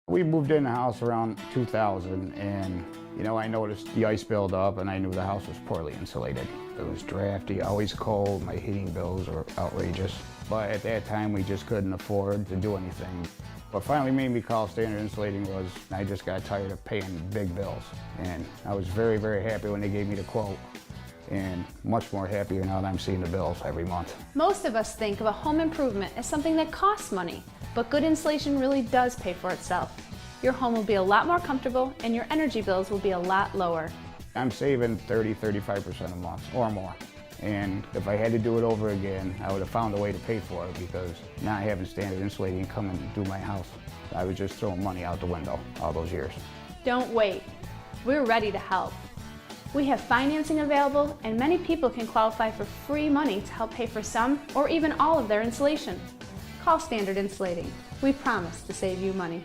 We moved in the house around 2000 and I noticed the ice build up and I knew the house was poorly insulated. It was drafty, always cold, my heating bills were outrageous. But at that time we just couldn't afford to do anything. What finally made me call Standard Insulating was I just got tired of paying big bills. And I was very, very happy when they gave me the quote. And much more happier now that I'm seeing the bills every month. Most of us think of a home improvement as something that costs money, but good insulation really does pay for itself. Your home will be a lot more comfortable and your energy bills will be a lot lower. I'm saving 30–35% a month or more. And if I had to do it over again, I would have found a way to pay for it because not having Standard Insulating come and do my house, I was just throwing money out the window all those years. Don't wait. We're ready to help. We have financing available and many people can qualify for free money to help pay for some or even all of their insulation. Call Standard Insulating. We promise to save you money.